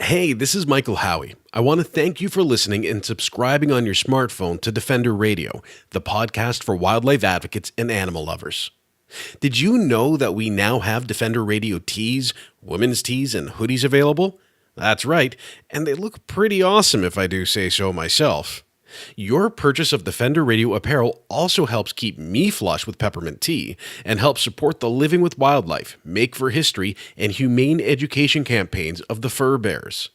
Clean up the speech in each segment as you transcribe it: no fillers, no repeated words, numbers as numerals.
Hey, this is Michael Howie. I want to thank you for listening and subscribing on your smartphone to Defender Radio, the podcast for wildlife advocates and animal lovers. Did you know that we now have Defender Radio tees, women's tees, and hoodies available? That's right, and they look pretty awesome if I do say so myself. Your purchase of Defender Radio apparel also helps keep me flush with peppermint tea and helps support the Living with Wildlife, Make for History, and humane education campaigns of the Fur Bears.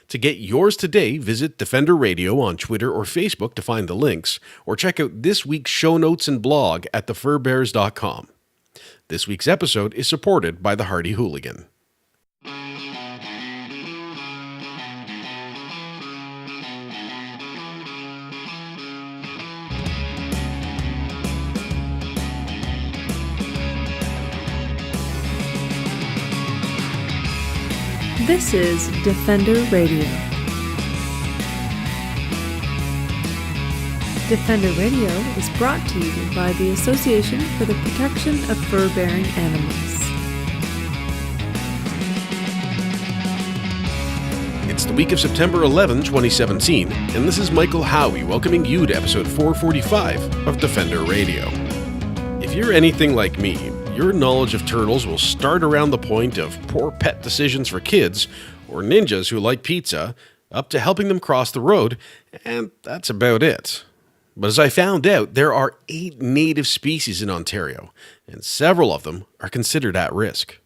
To get yours today, visit Defender Radio on Twitter or Facebook to find the links, or check out this week's show notes and blog at thefurbears.com. This week's episode is supported by the Hardy Hooligan. This is Defender Radio. Defender Radio is brought to you by the Association for the Protection of Fur-Bearing Animals. It's the week of September 11, 2017, and this is Michael Howie welcoming you to episode 445 of Defender Radio. If you're anything like me, your knowledge of turtles will start around the point of poor pet decisions for kids, or ninjas who like pizza, up to helping them cross the road, and that's about it. But as I found out, there are 8 native species in Ontario, and several of them are considered at risk.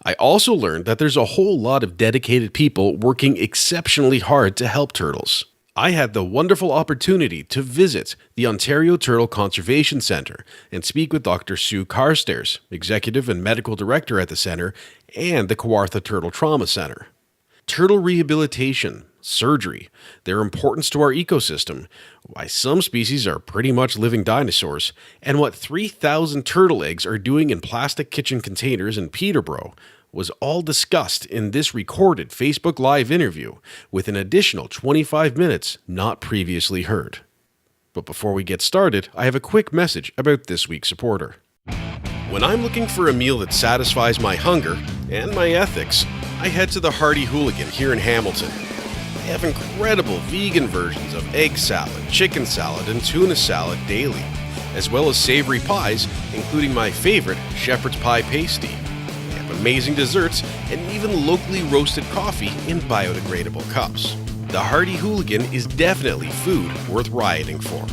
I also learned that there's a whole lot of dedicated people working exceptionally hard to help turtles. I had the wonderful opportunity to visit the Ontario Turtle Conservation Centre and speak with Dr. Sue Carstairs, Executive and Medical Director at the Centre, and the Kwartha Turtle Trauma Centre. Turtle rehabilitation, surgery, their importance to our ecosystem, why some species are pretty much living dinosaurs, and what 3,000 turtle eggs are doing in plastic kitchen containers in Peterborough was all discussed in this recorded Facebook Live interview with an additional 25 minutes not previously heard. But before we get started, I have a quick message about this week's supporter. When I'm looking for a meal that satisfies my hunger and my ethics, I head to the Hardy Hooligan here in Hamilton. They have incredible vegan versions of egg salad, chicken salad, and tuna salad daily, as well as savory pies, including my favorite shepherd's pie pasty. Amazing desserts, and even locally roasted coffee in biodegradable cups. The Hardy Hooligan is definitely food worth rioting for.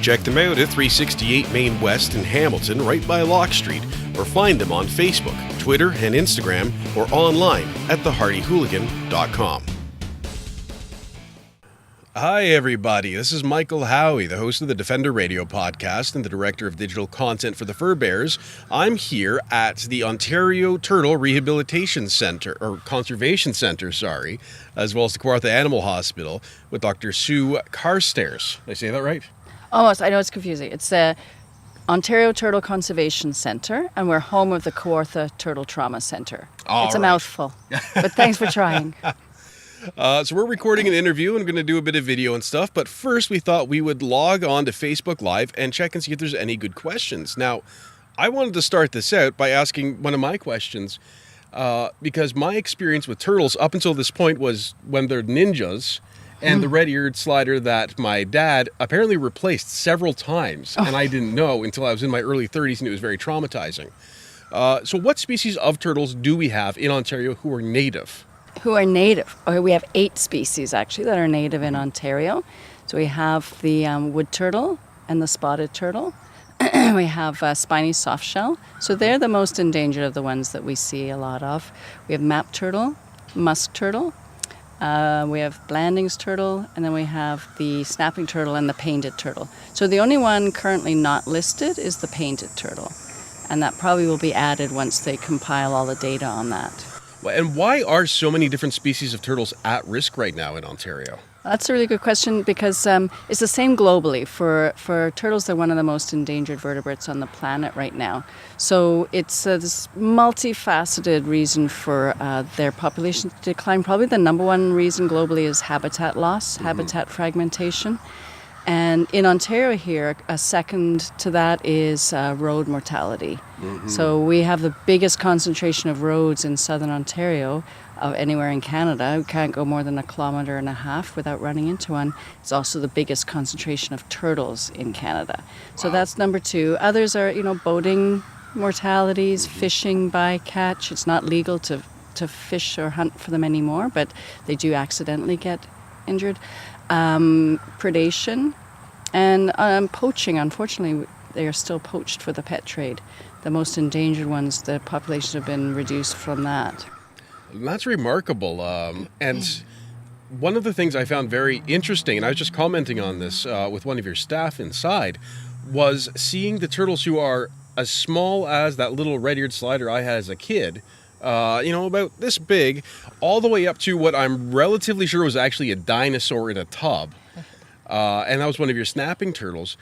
Check them out at 368 Main West in Hamilton, right by Locke Street, or find them on Facebook, Twitter, and Instagram, or online at thehardyhooligan.com. Hi everybody, this is Michael Howie, the host of the Defender Radio podcast and the director of digital content for the Fur Bears. I'm here at the Ontario Turtle Rehabilitation Centre, or Conservation Centre, as well as the Kwartha Animal Hospital with Dr. Sue Carstairs. Did I say that right? Almost, I know it's confusing. It's the Ontario Turtle Conservation Centre, and we're home of the Kwartha Turtle Trauma Centre. It's a mouthful, but thanks for trying. So we're recording an interview and going to do a bit of video and stuff, but first we thought we would log on to Facebook Live and check and see if there's any good questions. Now, I wanted to start this out by asking one of my questions, because my experience with turtles up until this point was when they're ninjas and the red-eared slider that my dad apparently replaced several times, and I didn't know until I was in my early 30s, and it was very traumatizing. So what species of turtles do we have in Ontario who are native? Who are native. Okay, we have 8 species actually that are native in Ontario. So we have the wood turtle and the spotted turtle. We have spiny softshell. So they're the most endangered of the ones that we see a lot of. We have map turtle, musk turtle. We have Blanding's turtle, and then we have the snapping turtle and the painted turtle. So the only one currently not listed is the painted turtle. And that probably will be added once they compile all the data on that. And why are so many different species of turtles at risk right now in Ontario? That's a really good question because it's the same globally. For turtles, they're one of the most endangered vertebrates on the planet right now. So it's this multifaceted reason for their population to decline. Probably the number one reason globally is habitat loss, habitat fragmentation. And in Ontario here, a second to that is road mortality. So we have the biggest concentration of roads in southern Ontario, of anywhere in Canada. We can't go more than 1.5 kilometers without running into one. It's also the biggest concentration of turtles in Canada. So that's number 2. Others are, boating mortalities, fishing by catch. It's not legal to fish or hunt for them anymore, but they do accidentally get injured. Predation and poaching. Unfortunately, they are still poached for the pet trade. The most endangered ones, the populations have been reduced from that. That's remarkable. And one of the things I found very interesting, and I was just commenting on this with one of your staff inside, was seeing the turtles who are as small as that little red-eared slider I had as a kid, about this big, all the way up to what I'm relatively sure was actually a dinosaur in a tub. And that was one of your snapping turtles.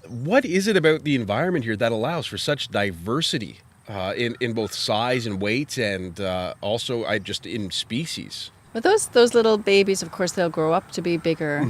What is it about the environment here that allows for such diversity in both size and weight, and also just in species? But those little babies, of course, they'll grow up to be bigger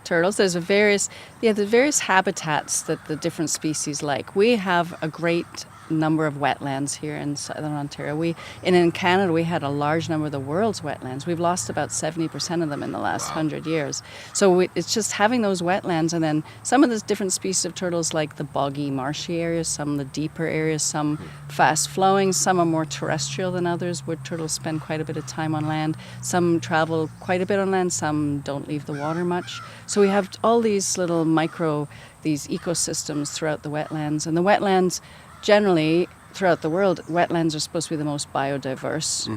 turtles. There's the various habitats that the different species like. We have a great number of wetlands here in southern Ontario. In Canada, we had a large number of the world's wetlands. We've lost about 70% of them in the last 100 years. So it's just having those wetlands, and then some of the different species of turtles, like the boggy, marshy areas, some the deeper areas, some fast-flowing, some are more terrestrial than others, where turtles spend quite a bit of time on land. Some travel quite a bit on land, some don't leave the water much. So we have all these little these ecosystems throughout the wetlands. And the wetlands, generally, throughout the world, wetlands are supposed to be the most biodiverse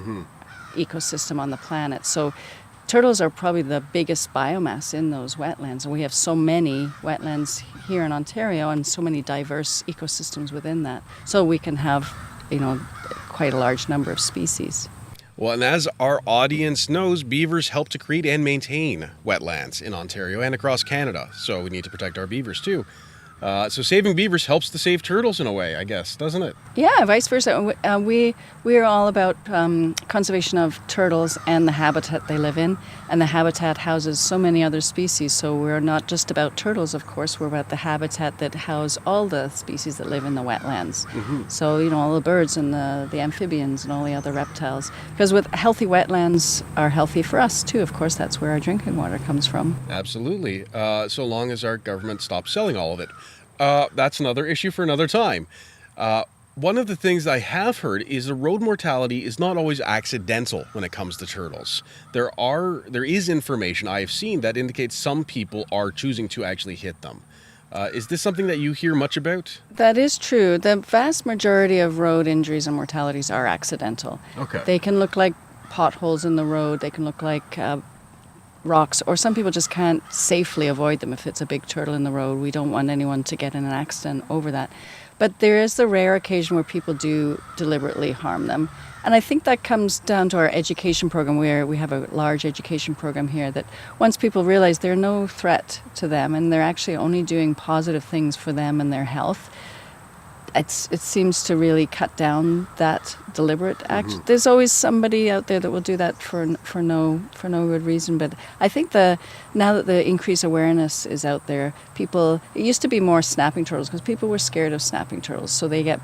ecosystem on the planet. So turtles are probably the biggest biomass in those wetlands. And we have so many wetlands here in Ontario and so many diverse ecosystems within that. So we can have, quite a large number of species. Well, and as our audience knows, beavers help to create and maintain wetlands in Ontario and across Canada. So we need to protect our beavers too. So saving beavers helps to save turtles in a way, I guess, doesn't it? Yeah, vice versa. We are all about conservation of turtles and the habitat they live in. And the habitat houses so many other species. So we're not just about turtles, of course. We're about the habitat that house all the species that live in the wetlands. So, all the birds and the amphibians and all the other reptiles. Because with healthy wetlands are healthy for us, too. Of course, that's where our drinking water comes from. Absolutely. So long as our government stops selling all of it. That's another issue for another time. One of the things I have heard is the road mortality is not always accidental when it comes to turtles. There is information I have seen that indicates some people are choosing to actually hit them. Is this something that you hear much about? That is true. The vast majority of road injuries and mortalities are accidental. Okay. They can look like potholes in the road. They can look like rocks, or some people just can't safely avoid them. If it's a big turtle in the road, we don't want anyone to get in an accident over that. But there is the rare occasion where people do deliberately harm them. And I think that comes down to our education program, where we have a large education program here that once people realize they're no threat to them and they're actually only doing positive things for them and their health, it seems to really cut down that deliberate act. There's always somebody out there that will do that for no good reason. But I think now that the increased awareness is out there, it used to be more snapping turtles because people were scared of snapping turtles, so they get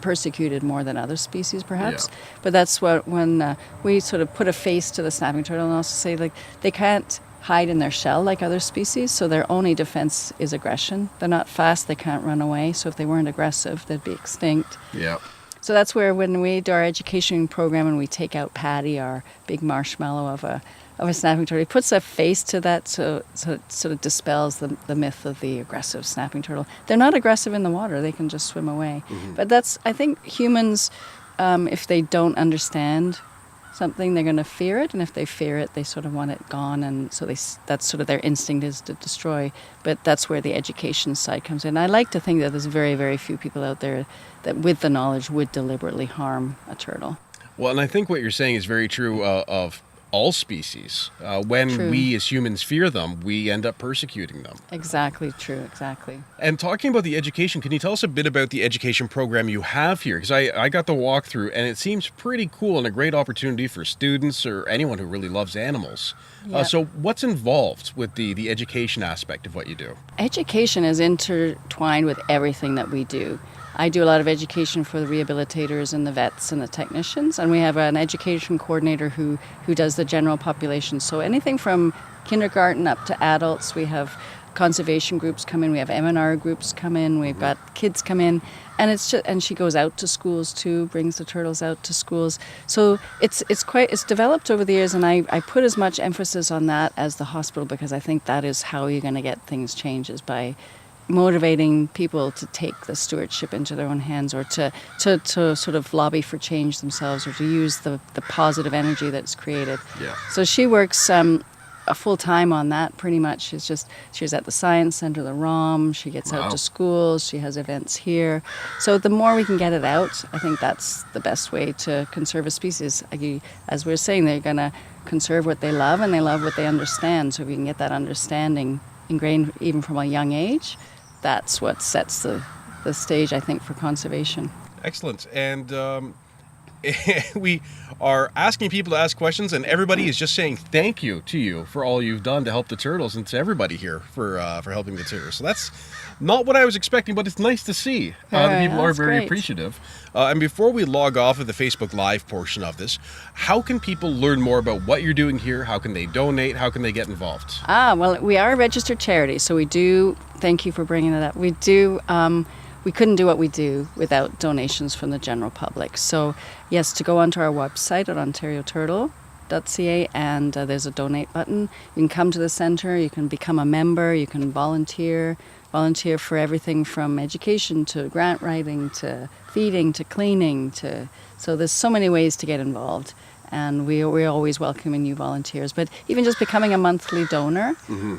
persecuted more than other species, perhaps. Yeah. But that's when we sort of put a face to the snapping turtle and also say they can't hide in their shell like other species, so their only defense is aggression. They're not fast, they can't run away, so if they weren't aggressive, they'd be extinct. Yeah. So that's where when we do our education program and we take out Patty, our big marshmallow of a snapping turtle, it puts a face to that, so it sort of dispels the myth of the aggressive snapping turtle. They're not aggressive in the water, they can just swim away. But I think humans, if they don't understand something, they're going to fear it, and if they fear it, they sort of want it gone, and so that's sort of their instinct is to destroy. But that's where the education side comes in. I like to think that there's very, very few people out there that with the knowledge would deliberately harm a turtle. Well, and I think what you're saying is very true of all species. When True. We as humans fear them, we end up persecuting them. Exactly true, exactly. And talking about the education, can you tell us a bit about the education program you have here? Because I got the walkthrough, and it seems pretty cool and a great opportunity for students or anyone who really loves animals. Yeah. So what's involved with the education aspect of what you do? Education is intertwined with everything that we do. I do a lot of education for the rehabilitators and the vets and the technicians, and we have an education coordinator who does the general population. So anything from kindergarten up to adults. We have conservation groups come in, we have M&R groups come in, we've got kids come in, and it's just, and she goes out to schools too, brings the turtles out to schools. So it's developed over the years, and I put as much emphasis on that as the hospital, because I think that is how you're going to get things changed, is by motivating people to take the stewardship into their own hands, or to sort of lobby for change themselves, or to use the positive energy that's created. Yeah. So she works a full time on that pretty much. She's at the Science Centre, the ROM, she gets out to schools, she has events here. So the more we can get it out, I think that's the best way to conserve a species. As we were saying, they're going to conserve what they love, and they love what they understand. So if we can get that understanding ingrained even from a young age, that's what sets the stage, I think, for conservation. Excellent. And we are asking people to ask questions, and everybody is just saying thank you to you for all you've done to help the turtles, and to everybody here for helping the turtles. So that's not what I was expecting, but it's nice to see. The people are very appreciative. And before we log off of the Facebook Live portion of this, how can people learn more about what you're doing here? How can they donate? How can they get involved? Well, we are a registered charity, so we do, thank you for bringing that up, we do... we couldn't do what we do without donations from the general public. So, yes, to go onto our website at ontarioturtle.ca, and there's a donate button. You can come to the centre, you can become a member, you can volunteer for everything from education to grant writing to feeding to cleaning to... So there's so many ways to get involved. And we're always welcoming new volunteers. But even just becoming a monthly donor,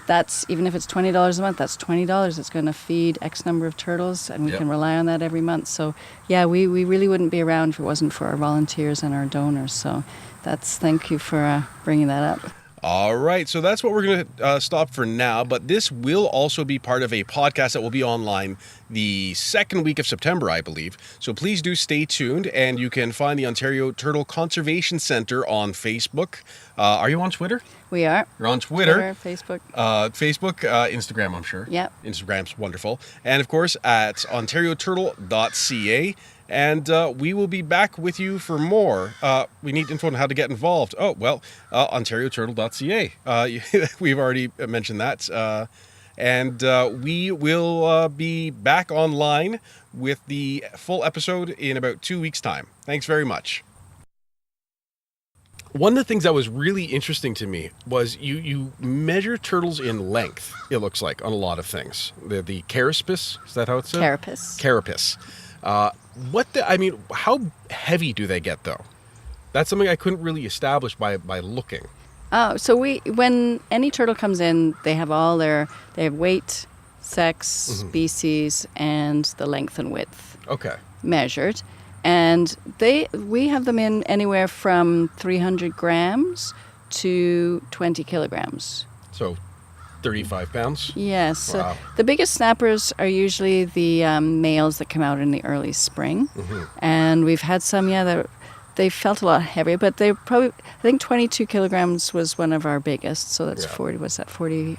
that's, even if it's $20 a month, that's $20. It's going to feed X number of turtles, and we can rely on that every month. So, yeah, we really wouldn't be around if it wasn't for our volunteers and our donors. So thank you for bringing that up. All right, so that's what we're going to stop for now, but this will also be part of a podcast that will be online the second week of September, I believe. So please do stay tuned, and you can find the Ontario Turtle Conservation Centre on Facebook. Are you on Twitter? We are. You're on Twitter, Facebook. Instagram, I'm sure. Yep. Instagram's wonderful. And, of course, at ontarioturtle.ca. And we will be back with you for more. We need info on how to get involved. Oh, well, ontarioturtle.ca. We've already mentioned that. And we will be back online with the full episode in about 2 weeks' time. Thanks very much. One of the things that was really interesting to me was you measure turtles in length, it looks like, on a lot of things. The carapace, is that how it's said? Carapace. How heavy do they get, though? That's something I couldn't really establish by looking. Oh, so when any turtle comes in, they have they have weight, sex, species, and the length and width measured. And we have them in anywhere from 300 grams to 20 kilograms. So 35 pounds? Yes. Wow. So the biggest snappers are usually the males that come out in the early spring. And we've had some, that they felt a lot heavier, but they probably, I think 22 kilograms was one of our biggest. So that's 40,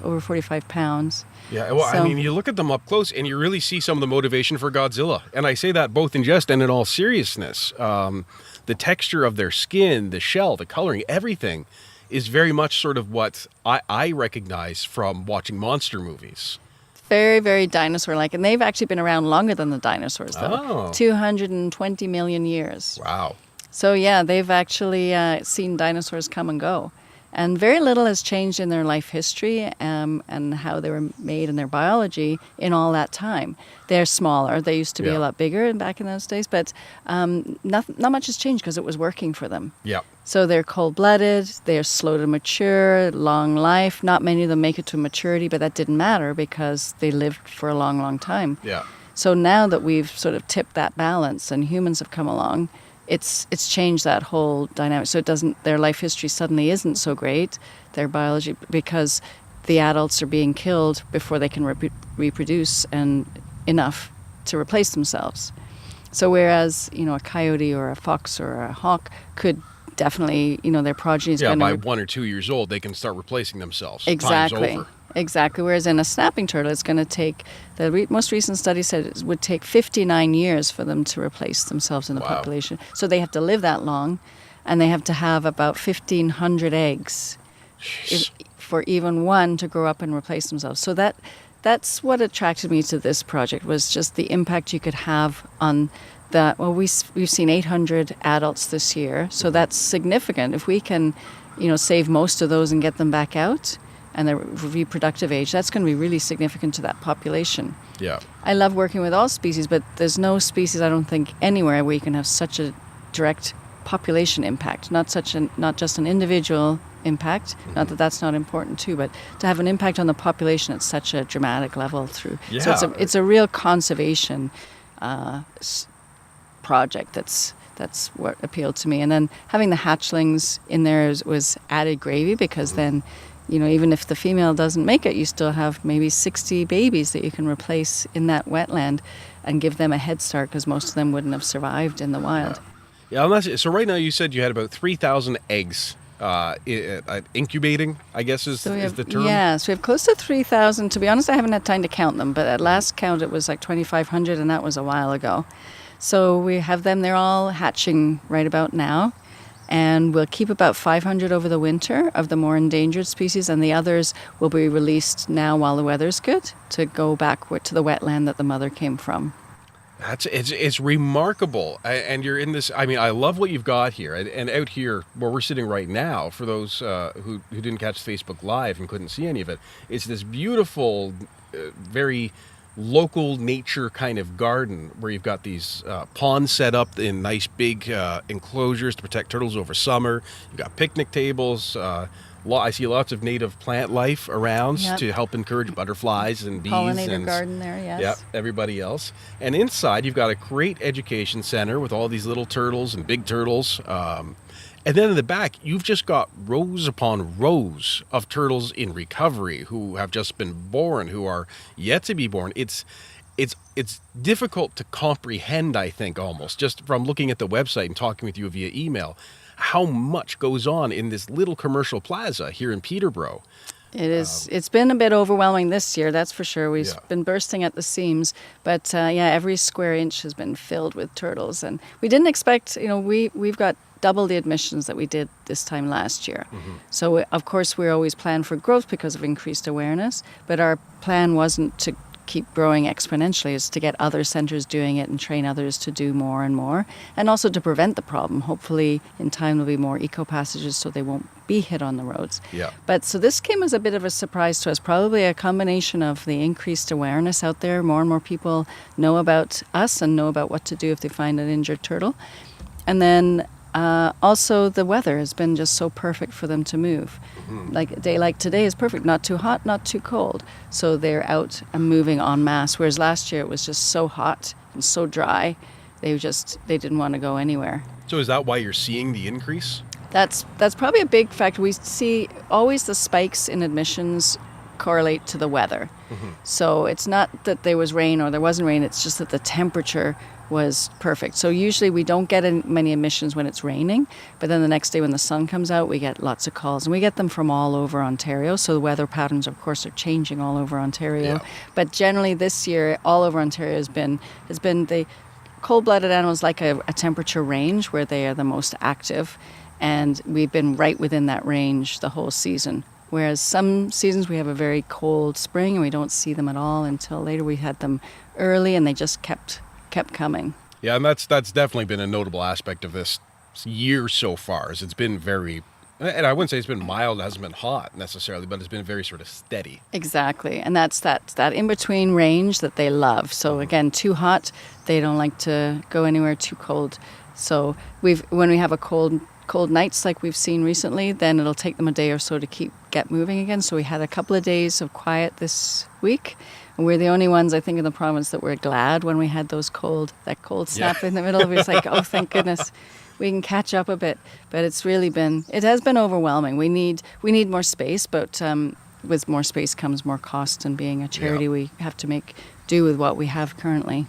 over 45 pounds. Yeah, well, you look at them up close and you really see some of the motivation for Godzilla. And I say that both in jest and in all seriousness. The texture of their skin, the shell, the coloring, everything is very much sort of what I recognize from watching monster movies. Very, very dinosaur-like. And they've actually been around longer than the dinosaurs, though. 220 million years. Wow. So, yeah, they've actually seen dinosaurs come and go. And very little has changed in their life history and how they were made and their biology in all that time. They're smaller. They used to be a lot bigger back in those days, but not much has changed because it was working for them. Yeah. So they're cold-blooded, they're slow to mature, long life. Not many of them make it to maturity, but that didn't matter because they lived for a long, long time. Yeah. So now that we've sort of tipped that balance and humans have come along, it's changed that whole dynamic. So their life history suddenly isn't so great, their biology, because the adults are being killed before they can reproduce and enough to replace themselves. So whereas, a coyote or a fox or a hawk could definitely, their progeny is Yeah, going by to... 1 or 2 years old, they can start replacing themselves. Exactly. Time's over. Exactly. Whereas in a snapping turtle, it's going to take, most recent study said it would take 59 years for them to replace themselves in the population. So they have to live that long, and they have to have about 1,500 eggs for even one to grow up and replace themselves. So that's what attracted me to this project, was just the impact you could have on that. Well, we've seen 800 adults this year, so that's significant. If we can, save most of those and get them back out, and their reproductive age, that's going to be really significant to that population. Yeah. I love working with all species, but there's no species, I don't think, anywhere where you can have such a direct population impact, not just an individual impact, not that that's not important too, but to have an impact on the population at such a dramatic level through. Yeah. So it's a real conservation project. That's what appealed to me. And then having the hatchlings in there was added gravy, because then, even if the female doesn't make it, you still have maybe 60 babies that you can replace in that wetland and give them a head start, because most of them wouldn't have survived in the wild. Yeah. So right now you said you had about 3,000 eggs incubating, I guess is the term. Yeah, so we have close to 3,000. To be honest, I haven't had time to count them, but at last count it was like 2,500, and that was a while ago. So we have them, they're all hatching right about now. And we'll keep about 500 over the winter of the more endangered species, and the others will be released now while the weather's good to go back to the wetland that the mother came from. It's remarkable, and you're in this. I mean, I love what you've got here, and out here where we're sitting right now. For those who didn't catch Facebook Live and couldn't see any of it, it's this beautiful, very local nature kind of garden where you've got these ponds set up in nice big enclosures to protect turtles over summer. You've got picnic tables. I see lots of native plant life around to help encourage butterflies and bees. Pollinator garden there, yes. Yep, everybody else. And inside, you've got a great education center with all these little turtles and big turtles. And then in the back, you've just got rows upon rows of turtles in recovery who have just been born, who are yet to be born. It's difficult to comprehend, I think, almost, just from looking at the website and talking with you via email, how much goes on in this little commercial plaza here in Peterborough. It is. It's been a bit overwhelming this year, that's for sure. We've been bursting at the seams, but every square inch has been filled with turtles, and we didn't expect. We've got double the admissions that we did this time last year. Mm-hmm. So of course we always plan for growth because of increased awareness, but our plan wasn't to keep growing exponentially, is to get other centres doing it and train others to do more and more, and also to prevent the problem. Hopefully in time there'll be more eco passages so they won't be hit on the roads. Yeah. But so this came as a bit of a surprise to us, probably a combination of the increased awareness out there. More and more people know about us and know about what to do if they find an injured turtle. And then also the weather has been just so perfect for them to move. Mm-hmm. Like a day like today is perfect, not too hot, not too cold. So they're out and moving en masse, whereas last year it was just so hot and so dry, they didn't want to go anywhere. So is that why you're seeing the increase? That's probably a big factor. We see always the spikes in admissions correlate to the weather. Mm-hmm. So it's not that there was rain or there wasn't rain, it's just that the temperature was perfect. So usually we don't get many admissions when it's raining, but then the next day when the sun comes out, we get lots of calls, and we get them from all over Ontario. So the weather patterns, of course, are changing all over Ontario. Yeah. But generally this year, all over Ontario has been the cold-blooded animals like a temperature range where they are the most active, and we've been right within that range the whole season. Whereas some seasons we have a very cold spring and we don't see them at all until later. We had them early and they just kept coming. Yeah, and that's definitely been a notable aspect of this year so far. Is it's been very, and I wouldn't say it's been mild, it hasn't been hot necessarily, but it's been very sort of steady. Exactly, and that's that in-between range that they love. So again, too hot, they don't like to go anywhere. Too cold. So when we have a cold nights like we've seen recently, then it'll take them a day or so to get moving again. So we had a couple of days of quiet this week. And we're the only ones, I think, in the province that were glad when we had that cold snap in the middle. It was like, oh, thank goodness, we can catch up a bit. But it has been overwhelming. We need more space, but with more space comes more cost. And being a charity, we have to make do with what we have currently.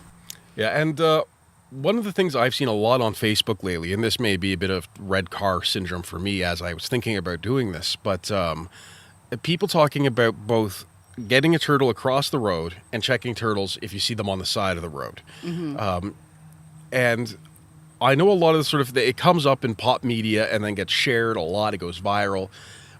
Yeah, and one of the things I've seen a lot on Facebook lately, and this may be a bit of red car syndrome for me as I was thinking about doing this, but people talking about both getting a turtle across the road and checking turtles if you see them on the side of the road. And I know a lot of the sort of, it comes up in pop media and then gets shared a lot, it goes viral,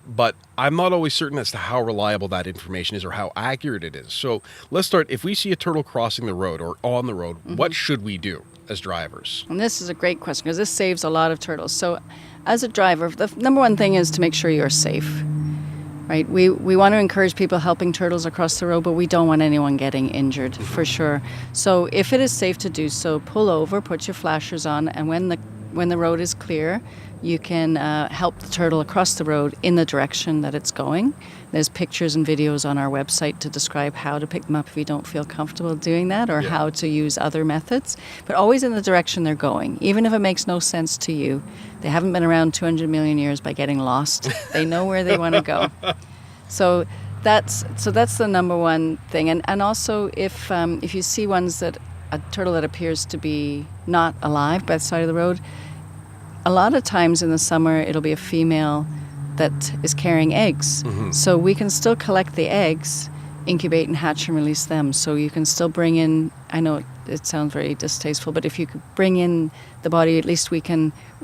but I'm not always certain as to how reliable that information is or how accurate it is. So let's start, if we see a turtle crossing the road or on the road, what should we do as drivers? And this is a great question because this saves a lot of turtles. So as a driver, the number one thing is to make sure you're safe. Right, we want to encourage people helping turtles across the road, but we don't want anyone getting injured, for sure. So if it is safe to do so, pull over, put your flashers on, and when the road is clear, you can help the turtle across the road in the direction that it's going. There's pictures and videos on our website to describe how to pick them up if you don't feel comfortable doing that, or how to use other methods, but always in the direction they're going, even if it makes no sense to you. They haven't been around 200 million years by getting lost. They know where they want to go. So that's the number one thing. And also if you see a turtle that appears to be not alive by the side of the road, a lot of times in the summer it'll be a female that is carrying eggs. So we can still collect the eggs, incubate and hatch and release them. So you can still bring in, I know it sounds very distasteful, but if you could bring in the body, at least we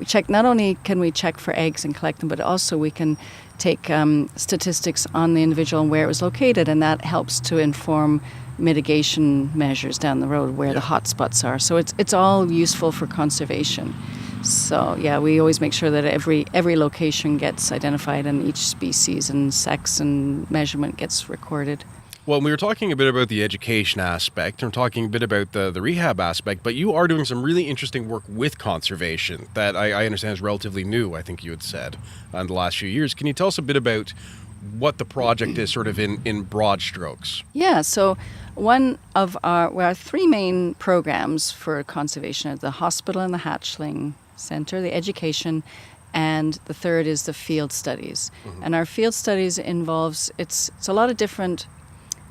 check, not only can we check for eggs and collect them, but also we can take statistics on the individual and where it was located, and that helps to inform mitigation measures down the road where the hot spots are. So it's all useful for conservation. So yeah, we always make sure that every location gets identified and each species and sex and measurement gets recorded. Well, we were talking a bit about the education aspect, and we're talking a bit about the rehab aspect, but you are doing some really interesting work with conservation that I understand is relatively new, I think you had said, in the last few years. Can you tell us a bit about what the project is sort of in broad strokes? Yeah, so one of our three main programs for conservation are the hospital and the hatchling center, the education, and the third is the field studies. And our field studies involves, it's a lot of different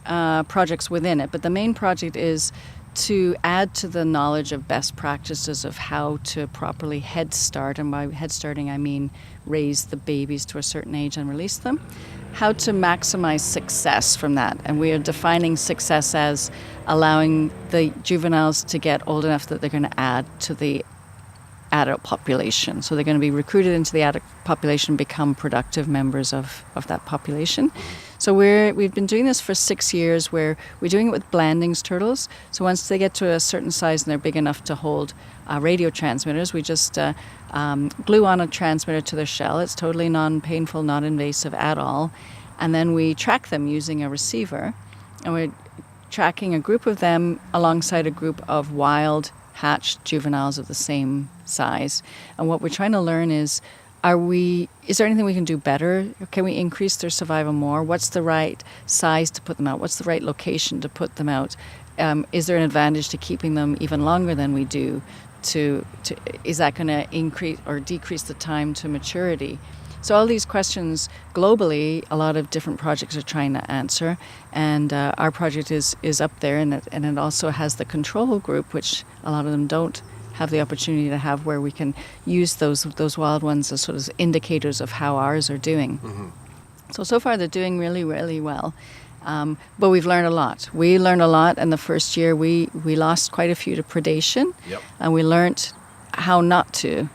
projects within it, but the main project is to add to the knowledge of best practices of how to properly head start, and by head starting I mean raise the babies to a certain age and release them, how to maximize success from that. And we are defining success as allowing the juveniles to get old enough that they're going to add to the adult population. So they're going to be recruited into the adult population, become productive members of that population. So we've been doing this for 6 years, where we're doing it with blandings turtles. So once they get to a certain size and they're big enough to hold radio transmitters, we just glue on a transmitter to their shell. It's totally non-painful, not invasive at all. And then we track them using a receiver. And we're tracking a group of them alongside a group of wild hatched juveniles of the same size. And what we're trying to learn is there anything we can do better? Can we increase their survival more? What's the right size to put them out? What's the right location to put them out? Is there an advantage to keeping them even longer than we do? Is that going to increase or decrease the time to maturity? So all these questions globally, a lot of different projects are trying to answer, and our project is up there, and it also has the control group, which a lot of them don't have the opportunity to have, where we can use those wild ones as sort of indicators of how ours are doing. So far they're doing really, really well. But we've learned a lot. We learned a lot in the first year. We lost quite a few to predation, and we learned how not to,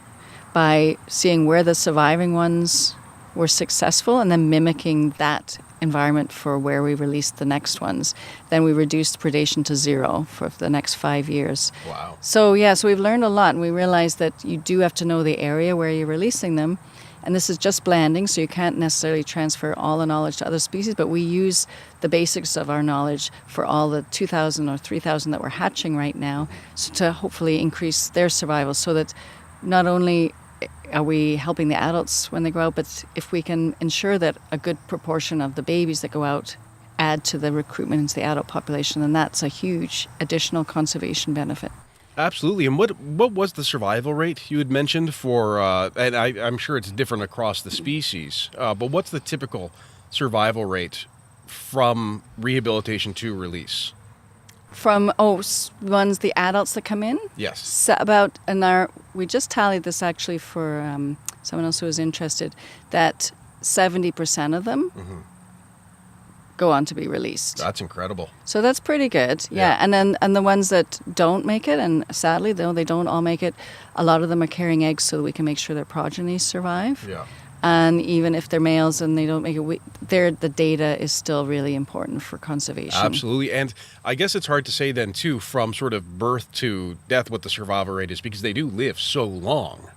by seeing where the surviving ones were successful and then mimicking that environment for where we released the next ones. Then we reduced predation to 0 for the next 5 years. Wow. So we've learned a lot, and we realized that you do have to know the area where you're releasing them. And this is just blanding, so you can't necessarily transfer all the knowledge to other species, but we use the basics of our knowledge for all the 2,000 or 3,000 that we're hatching right now, so to hopefully increase their survival, so that not only are we helping the adults when they grow out, but if we can ensure that a good proportion of the babies that go out add to the recruitment into the adult population, then that's a huge additional conservation benefit. Absolutely. And what was the survival rate you had mentioned for, and I'm sure it's different across the species, but what's the typical survival rate from rehabilitation to release? From ones the adults that come in. Yes. So we just tallied this actually for someone else who was interested, that 70% of them go on to be released. That's incredible. So that's pretty good. Yeah. And the ones that don't make it, and sadly though they don't all make it, a lot of them are carrying eggs so that we can make sure their progeny survive. Yeah. And even if they're males and they don't make it, the data is still really important for conservation. Absolutely. And I guess it's hard to say then, too, from sort of birth to death what the survival rate is, because they do live so long.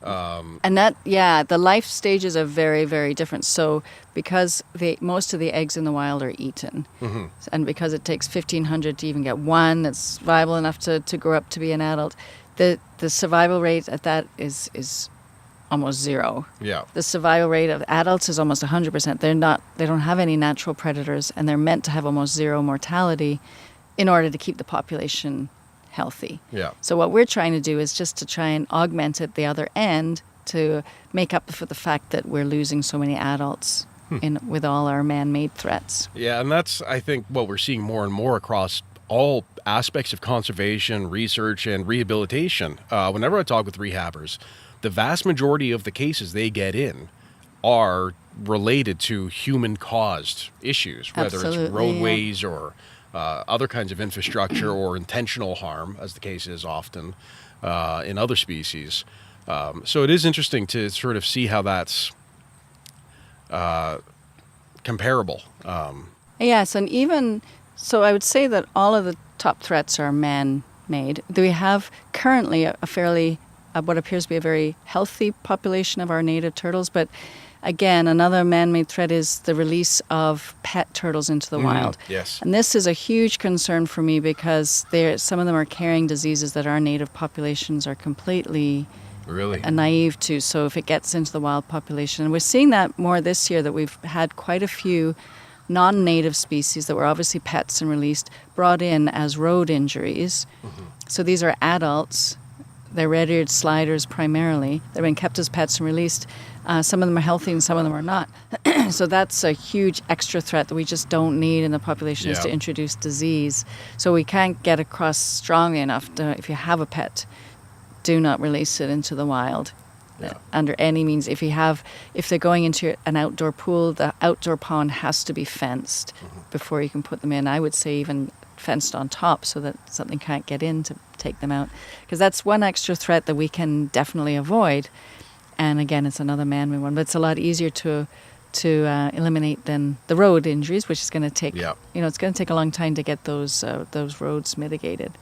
And the life stages are very, very different. So because most of the eggs in the wild are eaten, and because it takes 1,500 to even get one that's viable enough to grow up to be an adult, the survival rate at that is almost zero. Yeah. The survival rate of adults is almost 100%. They don't have any natural predators, and they're meant to have almost zero mortality in order to keep the population healthy. Yeah. So what we're trying to do is just to try and augment at the other end to make up for the fact that we're losing so many adults with all our man-made threats. Yeah, and that's, I think, what we're seeing more and more across all aspects of conservation, research, and rehabilitation. Whenever I talk with rehabbers, the vast majority of the cases they get in are related to human-caused issues, whether it's roadways or other kinds of infrastructure or intentional harm, as the case is often in other species. So it is interesting to sort of see how that's comparable. Yes, and even so, I would say that all of the top threats are man-made. We have currently a fairly what appears to be a very healthy population of our native turtles, but again, another man-made threat is the release of pet turtles into the wild. Yes. And this is a huge concern for me because some of them are carrying diseases that our native populations are completely naive to. So if it gets into the wild population, and we're seeing that more this year, that we've had quite a few non-native species that were obviously pets and released, brought in as road injuries. So these are adults. They're red-eared sliders primarily. They've been kept as pets and released. Some of them are healthy and some of them are not. So that's a huge extra threat that we just don't need in the population, is to introduce disease. So we can't get across strongly enough to, if you have a pet, do not release it into the wild under any means. If they're going into an outdoor pool, the outdoor pond has to be fenced before you can put them in. I would say even fenced on top so that something can't get in to take them out, because that's one extra threat that we can definitely avoid. And again, it's another man-made one, but it's a lot easier to eliminate than the road injuries, which is going to take it's going to take a long time to get those roads mitigated.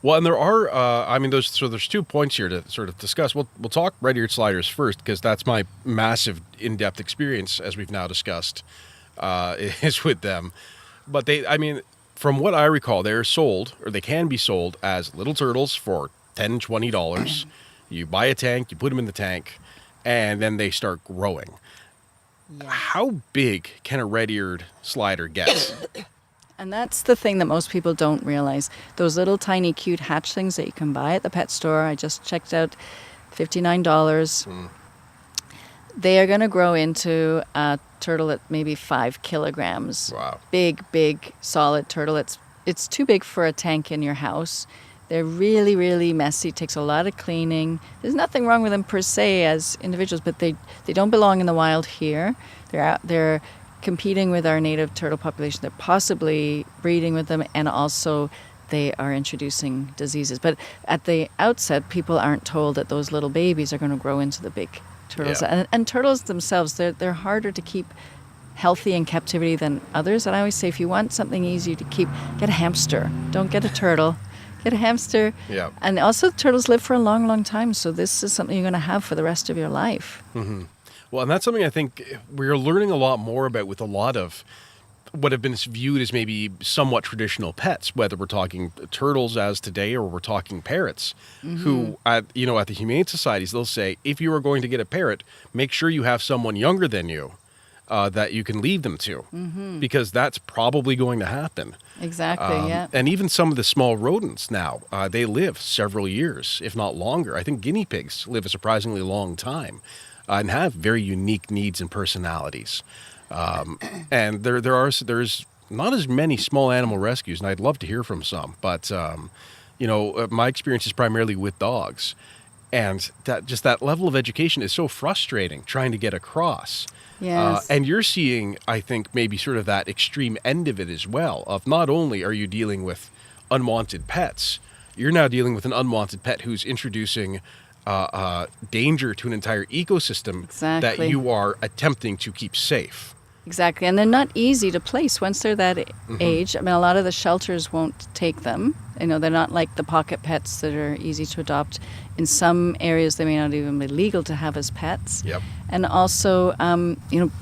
Well, and there are there's 2 points here to sort of discuss. We'll talk red-eared sliders first, because that's my massive in-depth experience, as we've now discussed, is with them. But from what I recall, they're sold, or they can be sold, as little turtles for $10, $20. You buy a tank, you put them in the tank, and then they start growing. Yeah. How big can a red-eared slider get? And that's the thing that most people don't realize. Those little tiny cute hatchlings that you can buy at the pet store, I just checked out, $59. They are going to grow into a turtle at maybe 5 kilograms. Wow. Big, solid turtle. It's too big for a tank in your house. They're really, really messy. It takes a lot of cleaning. There's nothing wrong with them per se as individuals, but they don't belong in the wild here. They're competing with our native turtle population. They're possibly breeding with them, and also they are introducing diseases. But at the outset, people aren't told that those little babies are going to grow into the big turtles. Yeah. And turtles themselves, they're harder to keep healthy in captivity than others. And I always say, if you want something easy to keep, get a hamster. Don't get a turtle. Get a hamster. Yeah. And also, turtles live for a long, long time. So this is something you're going to have for the rest of your life. Mm-hmm. Well, and that's something I think we're learning a lot more about with a lot of what have been viewed as maybe somewhat traditional pets, whether we're talking turtles as today or we're talking parrots, who at the Humane Societies, they'll say, if you are going to get a parrot, make sure you have someone younger than you that you can leave them to, because that's probably going to happen. Exactly, yeah. And even some of the small rodents now, they live several years, if not longer. I think guinea pigs live a surprisingly long time and have very unique needs and personalities. And there's not as many small animal rescues, and I'd love to hear from some, but, my experience is primarily with dogs. And that level of education is so frustrating trying to get across. Yes. And you're seeing, I think, maybe sort of that extreme end of it as well, of not only are you dealing with unwanted pets, you're now dealing with an unwanted pet who's introducing danger to an entire ecosystem that you are attempting to keep safe. Exactly. And they're not easy to place once they're that age. I mean, a lot of the shelters won't take them. They're not like the pocket pets that are easy to adopt. In some areas, they may not even be legal to have as pets. Yep. And also,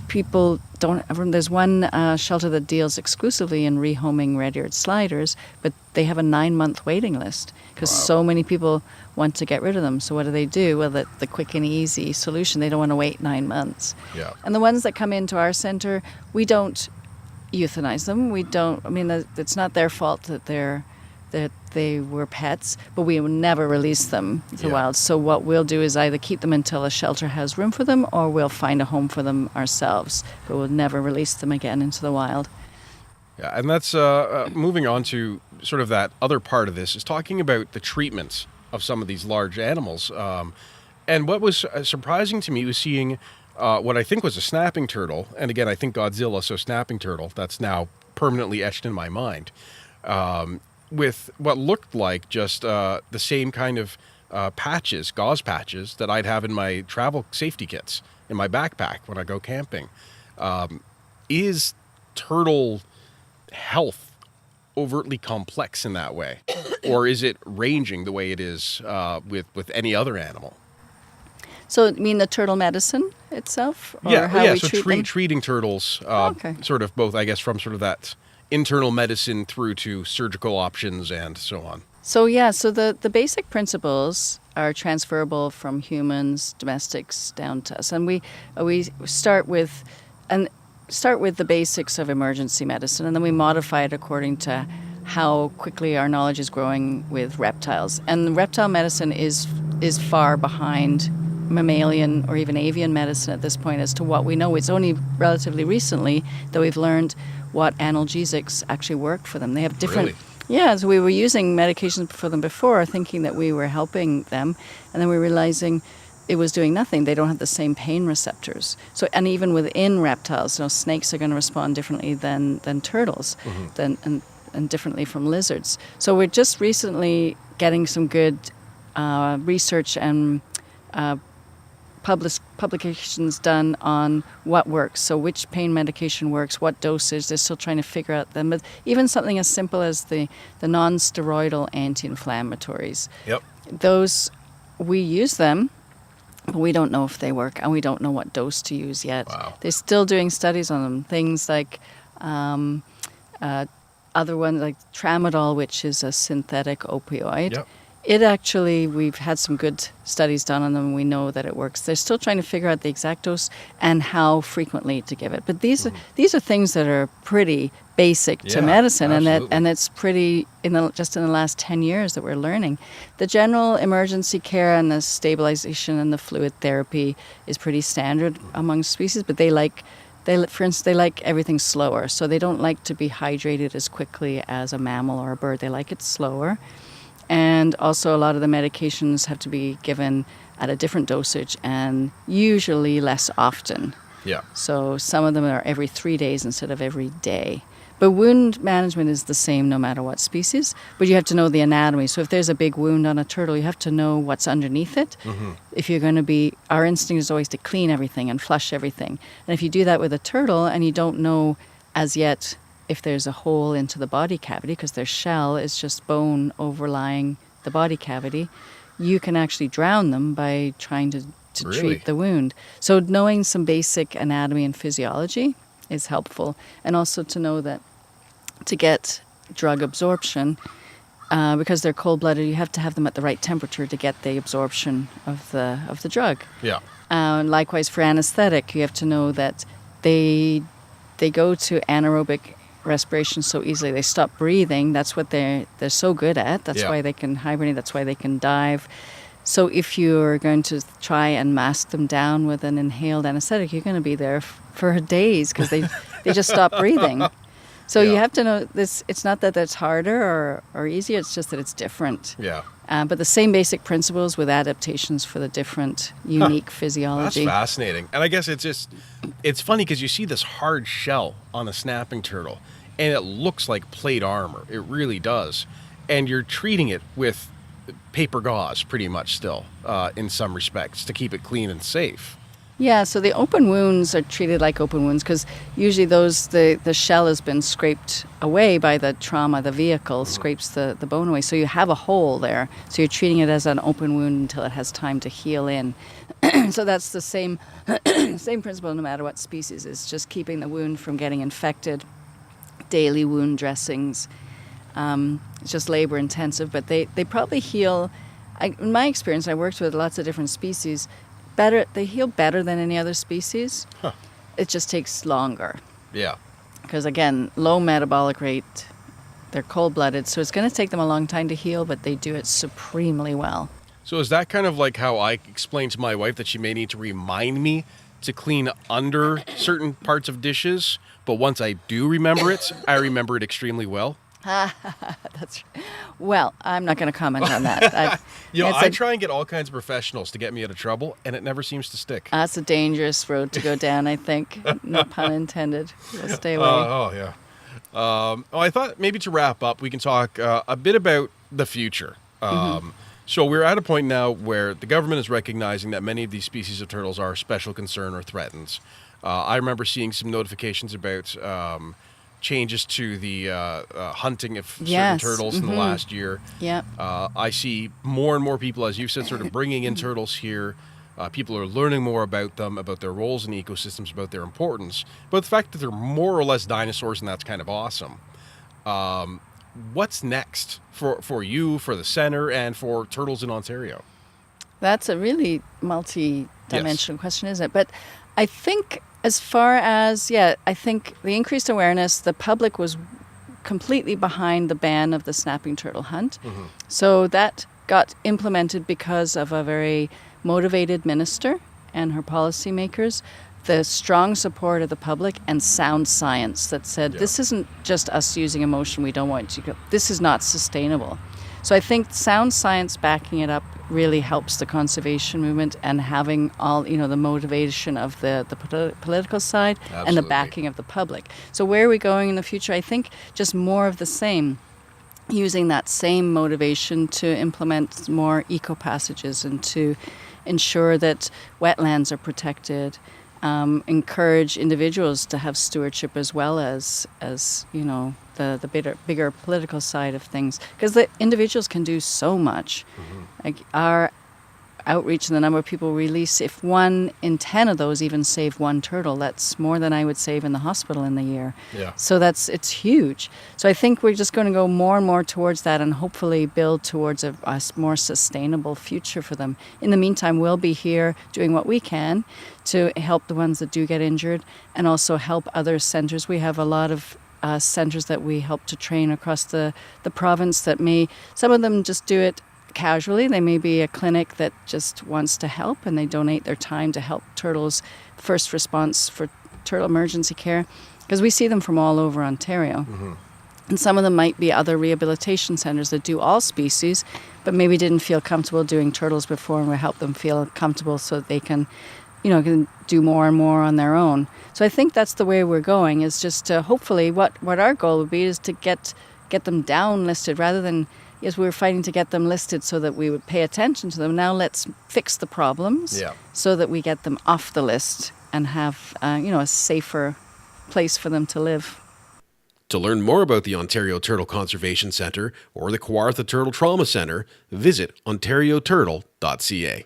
people don't. There's one shelter that deals exclusively in rehoming red-eared sliders, but they have a 9-month waiting list because so many people want to get rid of them. So what do? Well, the quick and easy solution, they don't want to wait 9 months. Yeah. And the ones that come into our center, we don't euthanize them. We don't. I mean, it's not their fault that they were pets, but we will never release them to the wild. So what we'll do is either keep them until a shelter has room for them, or we'll find a home for them ourselves, but we'll never release them again into the wild. Yeah, and that's moving on to sort of that other part of this, is talking about the treatment of some of these large animals. And what was surprising to me was seeing what I think was a snapping turtle, and again, I think Godzilla, so snapping turtle, that's now permanently etched in my mind, with what looked like just the same kind of gauze patches that I'd have in my travel safety kits in my backpack when I go camping. Is turtle health overtly complex in that way? Or is it ranging the way it is with any other animal? So, you mean the turtle medicine itself? Or treating turtles, sort of both, I guess, from sort of that internal medicine through to surgical options and so on. So the basic principles are transferable from humans, domestics, down to us. And we start with the basics of emergency medicine, and then we modify it according to how quickly our knowledge is growing with reptiles. And reptile medicine is far behind mammalian or even avian medicine at this point as to what we know. It's only relatively recently that we've learned what analgesics actually work for them. They have different... Really? Yeah, so we were using medications for them before, thinking that we were helping them, and then we're realizing it was doing nothing. They don't have the same pain receptors. So, and even within reptiles, snakes are going to respond differently than turtles, and differently from lizards. So we're just recently getting some good research and publications done on what works. So which pain medication works, what dosage. They're still trying to figure out them. But even something as simple as the non-steroidal anti-inflammatories. Yep. Those, we use them, but we don't know if they work, and we don't know what dose to use yet. Wow. They're still doing studies on them. Things like other ones like tramadol, which is a synthetic opioid. Yep. It actually, we've had some good studies done on them, and we know that it works. They're still trying to figure out the exact dose and how frequently to give it. But these are things that are pretty basic to medicine, absolutely. and it's pretty just in the last 10 years that we're learning. The general emergency care and the stabilization and the fluid therapy is pretty standard among species, but for instance, they like everything slower. So they don't like to be hydrated as quickly as a mammal or a bird. They like it slower. And also a lot of the medications have to be given at a different dosage and usually less often. Yeah. So some of them are every 3 days instead of every day. But wound management is the same no matter what species, but you have to know the anatomy. So if there's a big wound on a turtle, you have to know what's underneath it. Mm-hmm. If you're going to be, our instinct is always to clean everything and flush everything. And if you do that with a turtle and you don't know as yet if there's a hole into the body cavity, because their shell is just bone overlying the body cavity, you can actually drown them by trying to Really? treat the wound. So knowing some basic anatomy and physiology is helpful. And also to know that to get drug absorption, because they're cold-blooded, you have to have them at the right temperature to get the absorption of the drug. Yeah. Likewise for anesthetic, you have to know that they go to anaerobic respiration so easily. They stop breathing. That's what they're so good at. That's why they can hibernate. That's why they can dive. So if you're going to try and mask them down with an inhaled anesthetic, you're going to be there for days because they just stop breathing. So you Yeah. have to know this. It's not that that's harder or easier. It's just that it's different. Yeah. But the same basic principles with adaptations for the different unique That's physiology. fascinating. And I guess it's funny because you see this hard shell on a snapping turtle and it looks like plate armor. It really does. And you're treating it with paper gauze pretty much still in some respects to keep it clean and safe. Yeah, so the open wounds are treated like open wounds because usually the shell has been scraped away by the trauma. The vehicle scrapes the bone away. So you have a hole there. So you're treating it as an open wound until it has time to heal in. So that's the same same principle no matter what species. It's just keeping the wound from getting infected. Daily wound dressings. It's just labor intensive, but they probably heal. In my experience, I worked with lots of different species. They heal better than any other species. Huh. It just takes longer Yeah. because, again, low metabolic rate. They're cold-blooded, so it's going to take them a long time to heal, but they do it supremely well. So is that kind of like how I explained to my wife that she may need to remind me to clean under certain parts of dishes, but once I do remember it, I remember it extremely well? That's well. I'm not going to comment on that. I try and get all kinds of professionals to get me out of trouble, and it never seems to stick. That's a dangerous road to go down. I think. No pun intended. We'll stay away. Yeah. I thought maybe to wrap up, we can talk a bit about the future. So we're at a point now where the government is recognizing that many of these species of turtles are special concern or threatened. I remember seeing some notifications about changes to the hunting of certain turtles in the last year. Yeah. I see more and more people, as you said, sort of bringing in turtles here. People are learning more about them, about their roles in ecosystems, about their importance. But the fact that they're more or less dinosaurs, and that's kind of awesome. What's next for you, for the center, and for turtles in Ontario? That's a really multi-dimensional question, isn't it? But I think as far as, I think the increased awareness, the public was completely behind the ban of the snapping turtle hunt. So that got implemented because of a very motivated minister and her policymakers, the strong support of the public and sound science that said, this isn't just us using emotion, we don't want to, this is not sustainable. So I think sound science backing it up really helps the conservation movement and having all, the motivation of the political side and the backing of the public. So where are we going in the future? I think just more of the same, using that same motivation to implement more eco-passages and to ensure that wetlands are protected, encourage individuals to have stewardship as well as the bigger political side of things, because the individuals can do so much. Like our outreach and the number of people we release, if 1 in 10 of those even save one turtle, that's more than I would save in the hospital in the year. So it's huge. So I think we're just going to go more and more towards that and hopefully build towards a more sustainable future for them. In the meantime, we'll be here doing what we can to help the ones that do get injured and also help other centres. We have a lot of centres that we help to train across the province that some of them just do it casually. They may be a clinic that just wants to help and they donate their time to help turtles, first response for turtle emergency care, because we see them from all over Ontario. And some of them might be other rehabilitation centres that do all species, but maybe didn't feel comfortable doing turtles before, and we help them feel comfortable so that they can do more and more on their own. So I think that's the way we're going, is just to hopefully what our goal would be is to get them down listed rather than, yes, we were fighting to get them listed so that we would pay attention to them. Now let's fix the problems so that we get them off the list and have a safer place for them to live. To learn more about the Ontario Turtle Conservation Centre or the Kwartha Turtle Trauma Centre, visit ontarioturtle.ca.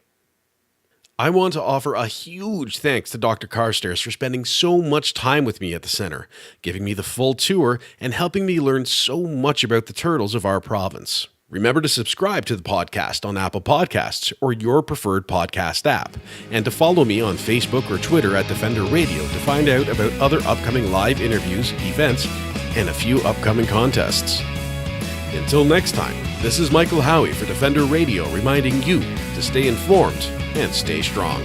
I want to offer a huge thanks to Dr. Carstairs for spending so much time with me at the centre, giving me the full tour and helping me learn so much about the turtles of our province. Remember to subscribe to the podcast on Apple Podcasts or your preferred podcast app, and to follow me on Facebook or Twitter at Defender Radio to find out about other upcoming live interviews, events, and a few upcoming contests. Until next time, this is Michael Howie for Defender Radio, reminding you to stay informed and stay strong.